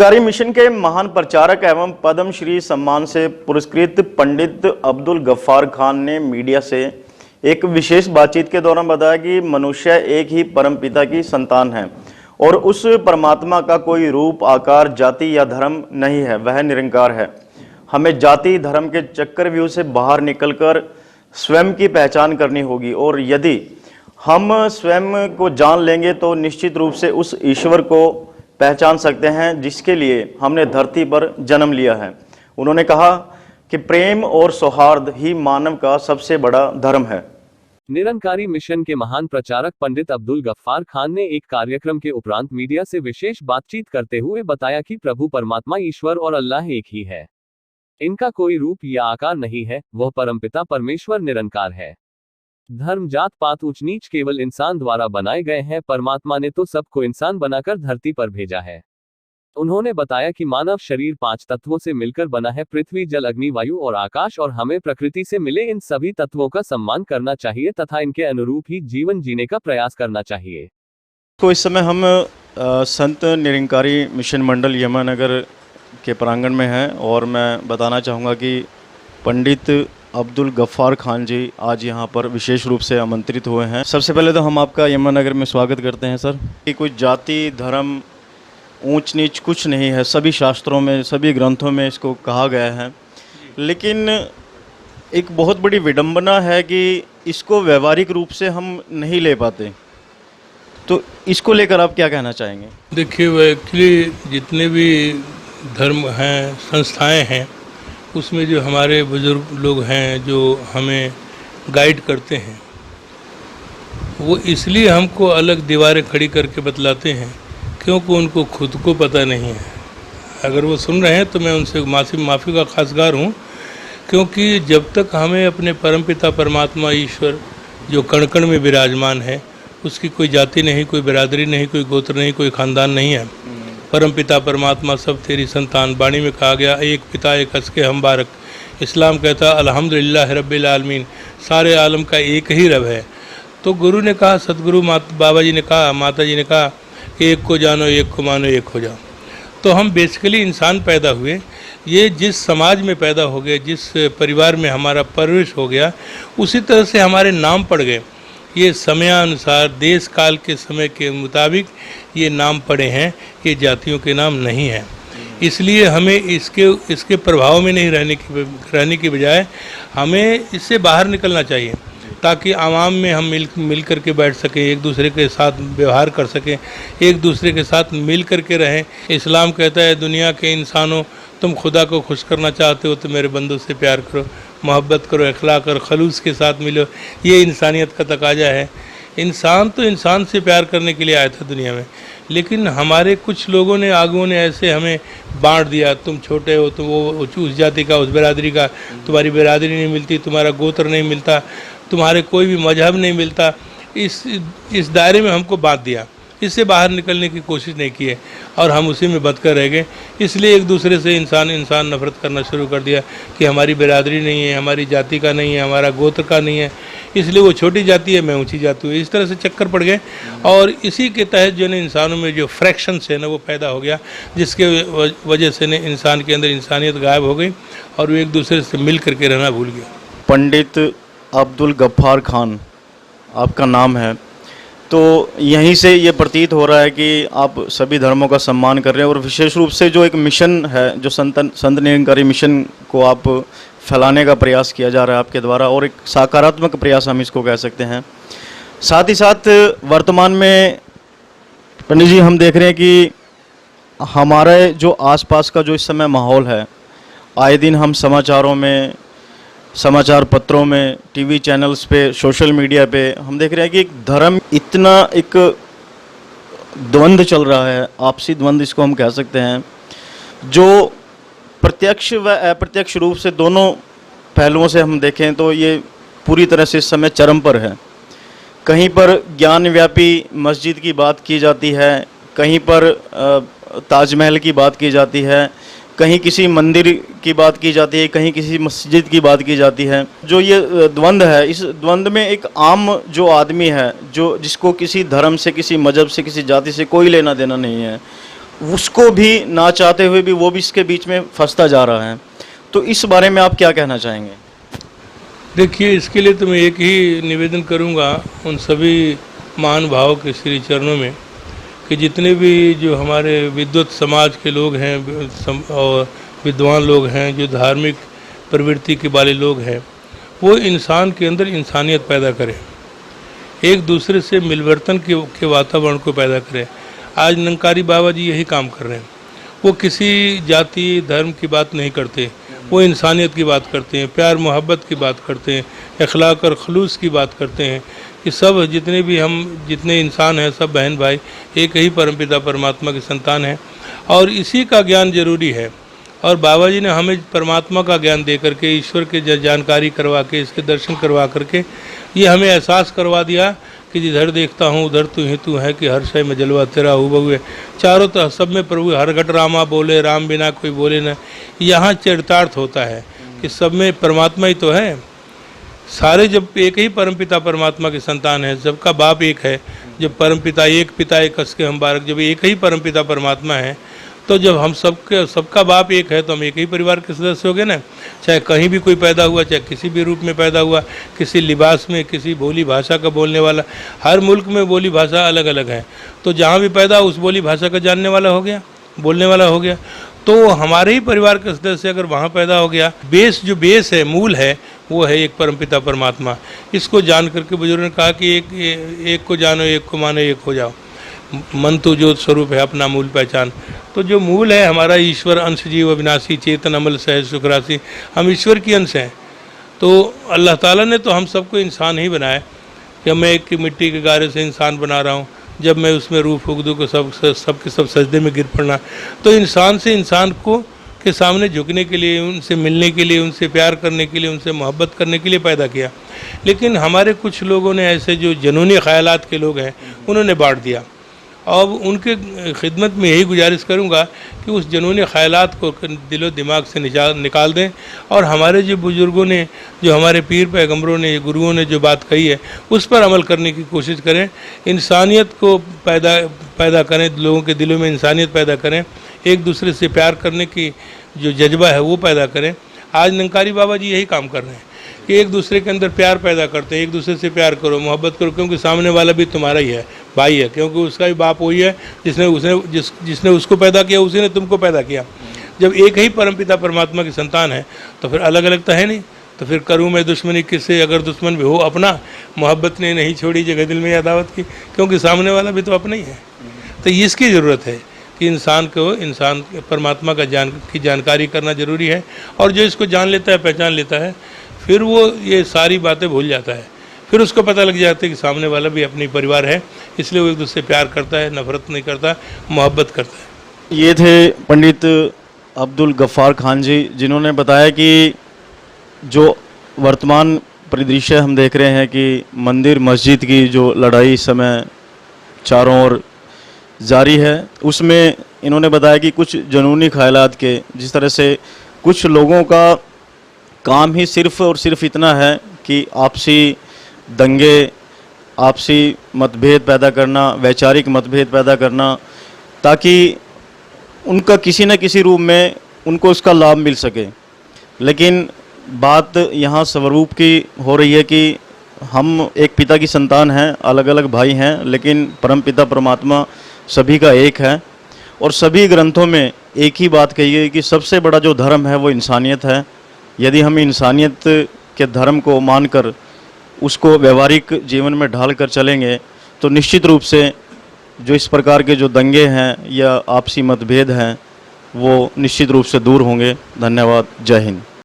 Nirankari mission के महान प्रचारक एवं पद्मश्री सम्मान से पुरस्कृत पंडित अब्दुल गफ्फार खान ने मीडिया से एक विशेष बातचीत के दौरान बताया कि मनुष्य एक ही परमपिता की संतान है और उस परमात्मा का कोई रूप, आकार, जाति या धर्म नहीं है, वह निरंकार है। हमें जाति धर्म के चक्रव्यूह से बाहर निकलकर स्वयं की पहचान करनी होगी और यदि हम स्वयं को जान लेंगे तो निश्चित रूप से उस ईश्वर को पहचान सकते हैं जिसके लिए हमने धरती पर जन्म लिया है। उन्होंने कहा कि प्रेम और सौहार्द ही मानव का सबसे बड़ा धर्म है। निरंकारी मिशन के महान प्रचारक पंडित अब्दुल गफ्फार खान ने एक कार्यक्रम के उपरांत मीडिया से विशेष बातचीत करते हुए बताया कि प्रभु परमात्मा ईश्वर और अल्लाह एक ही है। इनका कोई रूप या आकार नहीं है, वह परमपिता परमेश्वर निरंकार है। धर्म, जात पात, ऊंच नीच केवल इंसान द्वारा बनाए गए हैं। परमात्मा ने तो सबको इंसान बनाकर धरती पर भेजा है। उन्होंने बताया कि मानव शरीर 5 तत्वों से मिलकर बना है, पृथ्वी, जल, अग्नि, वायु और आकाश, और हमें प्रकृति से मिले इन सभी तत्वों का सम्मान करना चाहिए तथा इनके अनुरूप ही जीवन जीने का प्रयास करना चाहिए। तो इस समय हम संत निरंकारी मिशन मंडल यमुनानगर के प्रांगण में हैं और मैं बताना चाहूँगा कि पंडित अब्दुल गफ्फार खान जी आज यहाँ पर विशेष रूप से आमंत्रित हुए हैं। सबसे पहले तो हम आपका यमुनानगर में स्वागत करते हैं सर। कि कोई जाति, धर्म, ऊंच नीच कुछ नहीं है, सभी शास्त्रों में, सभी ग्रंथों में इसको कहा गया है, लेकिन एक बहुत बड़ी विडंबना है कि इसको व्यवहारिक रूप से हम नहीं ले पाते। तो इसको लेकर आप क्या कहना चाहेंगे? देखिए, वह एक्चुअली जितने भी धर्म हैं, संस्थाएं हैं, उसमें जो हमारे बुजुर्ग लोग हैं जो हमें गाइड करते हैं, वो इसलिए हमको अलग दीवारें खड़ी करके बतलाते हैं क्योंकि उनको खुद को पता नहीं है। अगर वो सुन रहे हैं तो मैं उनसे माफ़ी का खासगार हूँ, क्योंकि जब तक हमें अपने परमपिता परमात्मा ईश्वर जो कण कण में विराजमान है, उसकी कोई जाति नहीं, कोई बिरादरी नहीं, कोई गोत्र नहीं, कोई ख़ानदान नहीं है। परमपिता परमात्मा सब तेरी संतान, वाणी में कहा गया एक पिता एक हंस के हम बारक। इस्लाम कहता अल्हम्दुलिल्लाह रब्बिल आलमीन, सारे आलम का एक ही रब है। तो गुरु ने कहा, सतगुरु बाबा जी ने कहा, माता जी ने कहा, एक को जानो, एक को मानो, एक हो जाओ। तो हम बेसिकली इंसान पैदा हुए, ये जिस समाज में पैदा हो गए, जिस परिवार में हमारा परवरिश हो गया, उसी तरह से हमारे नाम पड़ गए। ये समयानुसार, देश काल के समय के मुताबिक ये नाम पड़े हैं, ये जातियों के नाम नहीं हैं। इसलिए हमें इसके प्रभाव में नहीं रहने की बजाय हमें इससे बाहर निकलना चाहिए, ताकि आवाम में हम मिल कर के बैठ सकें, एक दूसरे के साथ व्यवहार कर सकें, एक दूसरे के साथ मिल कर के रहें। इस्लाम कहता है, दुनिया के इंसानों, तुम खुदा को खुश करना चाहते हो तो मेरे बंदों से प्यार करो, मोहब्बत करो, अखलाक और खलूस के साथ मिलो। ये इंसानियत का तकाजा है। इंसान तो इंसान से प्यार करने के लिए आया था दुनिया में, लेकिन हमारे कुछ लोगों ने, आगुओं ने ऐसे हमें बांट दिया, तुम छोटे हो, तुम वो उस जाति का, उस बिरादरी का, तुम्हारी बिरादरी नहीं मिलती, तुम्हारा गोत्र नहीं मिलता, तुम्हारे कोई भी मजहब नहीं मिलता। इस दायरे में हमको बांट दिया, इससे बाहर निकलने की कोशिश नहीं की है और हम उसी में बंधकर रह गए। इसलिए एक दूसरे से इंसान नफरत करना शुरू कर दिया कि हमारी बिरादरी नहीं है, हमारी जाति का नहीं है, हमारा गोत्र का नहीं है, इसलिए वो छोटी जाति है, मैं ऊंची जाति हूँ। इस तरह से चक्कर पड़ गए और इसी के तहत जो है इंसानों में जो फ्रैक्शंस है ना, वो पैदा हो गया, जिसके वजह से ने इंसान के अंदर इंसानियत गायब हो गई और वो एक दूसरे से मिल करके रहना भूल गया। पंडित अब्दुल गफ्फार खान आपका नाम है, तो यहीं से ये प्रतीत हो रहा है कि आप सभी धर्मों का सम्मान कर रहे हैं और विशेष रूप से जो एक मिशन है, जो संत निरंकारी मिशन को आप फैलाने का प्रयास किया जा रहा है आपके द्वारा, और एक सकारात्मक प्रयास हम इसको कह सकते हैं। साथ ही साथ वर्तमान में पंडित जी हम देख रहे हैं कि हमारे जो आसपास का जो इस समय माहौल है, आए दिन हम समाचारों में, समाचार पत्रों में, टीवी चैनल्स पे, सोशल मीडिया पे हम देख रहे हैं कि एक धर्म, इतना एक द्वंद्व चल रहा है, आपसी द्वंद्व इसको हम कह सकते हैं, जो प्रत्यक्ष व अप्रत्यक्ष रूप से दोनों पहलुओं से हम देखें तो ये पूरी तरह से इस समय चरम पर है। कहीं पर ज्ञानव्यापी मस्जिद की बात की जाती है, कहीं पर ताजमहल की बात की जाती है, कहीं किसी मंदिर की बात की जाती है, कहीं किसी मस्जिद की बात की जाती है। जो ये द्वंद्व है, इस द्वंद्व में एक आम जो आदमी है, जो जिसको किसी धर्म से, किसी मजहब से, किसी जाति से कोई लेना देना नहीं है, उसको भी ना चाहते हुए भी वो भी इसके बीच में फंसता जा रहा है। तो इस बारे में आप क्या कहना चाहेंगे? देखिए, इसके लिए तो मैं एक ही निवेदन करूंगा उन सभी महानुभावों के श्री चरणों में कि जितने भी जो हमारे विद्वत समाज के लोग हैं और विद्वान लोग हैं, जो धार्मिक प्रवृत्ति के वाले लोग हैं, वो इंसान के अंदर इंसानियत पैदा करें, एक दूसरे से मिलवर्तन के वातावरण को पैदा करें। आज निरंकारी बाबा जी यही काम कर रहे हैं। वो किसी जाति धर्म की बात नहीं करते, वो इंसानियत की बात करते हैं, प्यार मोहब्बत की बात करते हैं, अखलाक और खलूस की बात करते हैं कि सब जितने इंसान हैं सब बहन भाई एक ही परमपिता परमात्मा की संतान हैं और इसी का ज्ञान जरूरी है। और बाबा जी ने हमें परमात्मा का ज्ञान दे करके, ईश्वर के जानकारी करवा के, इसके दर्शन करवा करके ये हमें एहसास करवा दिया कि जिधर देखता हूँ उधर तू ही तू है, कि हर शय में जलवा तेरा हूँ बहु है, चारों तरफ सब में प्रभु, हर घट रामा बोले, राम बिना कोई बोले न। यहाँ चरितार्थ होता है कि सब में परमात्मा ही तो है। सारे जब एक ही परमपिता परमात्मा की संतान है, सबका बाप एक है, जब परमपिता एक पिता एक कस के हम बारक, जब एक ही परमपिता परमात्मा है तो जब हम सबका बाप एक है तो हम एक ही परिवार के सदस्य हो गए ना। चाहे कहीं भी कोई पैदा हुआ, चाहे किसी भी रूप में पैदा हुआ, किसी लिबास में, किसी बोली भाषा का बोलने वाला, हर मुल्क में बोली भाषा अलग अलग है, तो जहाँ भी पैदा उस बोली भाषा का जानने वाला हो गया, बोलने वाला हो गया। तो हमारे ही परिवार के सदस्य अगर वहाँ पैदा हो गया, बेस है, मूल है, वो है एक परमपिता परमात्मा। इसको जान करके बुजुर्गों ने कहा कि एक को जानो, एक को मानो, एक हो जाओ। मन तो ज्योत स्वरूप है, अपना मूल पहचान। तो जो मूल है हमारा ईश्वर, अंश जीव अविनाशी, चेतन अमल सहज सुखराशि, हम ईश्वर की अंश हैं। तो अल्लाह ताला ने तो हम सबको इंसान ही बनाया कि मैं एक मिट्टी के गारे से इंसान बना रहा हूँ, जब मैं उसमें रूह फूंक दूँ को सब के सब सजदे में गिर पड़ना। तो इंसान से इंसान को के सामने झुकने के लिए, उनसे मिलने के लिए, उनसे प्यार करने के लिए, उनसे मोहब्बत करने के लिए पैदा किया। लेकिन हमारे कुछ लोगों ने ऐसे जो जुनूनी ख्यालात के लोग हैं उन्होंने बांट दिया। अब उनके खिदमत में यही गुजारिश करूंगा कि उस जुनूनी ख्यालात को दिलो दिमाग से निकाल दें और हमारे जो बुज़ुर्गों ने, जो हमारे पीर पैगंबरों ने, गुरुओं ने जो बात कही है उस पर अमल करने की कोशिश करें। इंसानियत को पैदा करें, लोगों के दिलों में इंसानियत पैदा करें, एक दूसरे से प्यार करने की जो जज्बा है वो पैदा करें। आज निरंकारी बाबा जी यही काम कर रहे हैं कि एक दूसरे के अंदर प्यार पैदा करते हैं, एक दूसरे से प्यार करो, मोहब्बत करो, क्योंकि सामने वाला भी तुम्हारा ही है, भाई है, क्योंकि उसका भी बाप वही है जिसने उसको पैदा किया, उसी ने तुमको पैदा किया। जब एक ही परमपिता परमात्मा की संतान है तो फिर अलग अलग तो है नहीं, तो फिर करूँ मैं दुश्मनी किससे, अगर दुश्मन भी हो अपना, मोहब्बत ने नहीं छोड़ी जगह दिल में अदावत की, क्योंकि सामने वाला भी तो अपना ही है। तो इसकी ज़रूरत है कि इंसान परमात्मा का जानकारी करना ज़रूरी है। और जो इसको जान लेता है, पहचान लेता है, फिर वो ये सारी बातें भूल जाता है। फिर उसको पता लग जाता है कि सामने वाला भी अपनी परिवार है, इसलिए वो एक दूसरे से प्यार करता है, नफरत नहीं करता, मोहब्बत करता है। ये थे पंडित अब्दुल गफ्फार खान जी, जिन्होंने बताया कि जो वर्तमान परिदृश्य हम देख रहे हैं कि मंदिर मस्जिद की जो लड़ाई इस समय चारों ओर जारी है, उसमें इन्होंने बताया कि कुछ जुनूनी ख्यालात के, जिस तरह से कुछ लोगों का काम ही सिर्फ़ और सिर्फ इतना है कि आपसी दंगे, आपसी मतभेद पैदा करना, वैचारिक मतभेद पैदा करना, ताकि उनका किसी न किसी रूप में उनको उसका लाभ मिल सके। लेकिन बात यहाँ स्वरूप की हो रही है कि हम एक पिता की संतान हैं, अलग अलग भाई हैं, लेकिन परम पिता परमात्मा सभी का एक है। और सभी ग्रंथों में एक ही बात कही है कि सबसे बड़ा जो धर्म है वो इंसानियत है। यदि हम इंसानियत के धर्म को मानकर उसको व्यवहारिक जीवन में ढाल कर चलेंगे तो निश्चित रूप से जो इस प्रकार के जो दंगे हैं या आपसी मतभेद हैं वो निश्चित रूप से दूर होंगे। धन्यवाद। जय हिंद।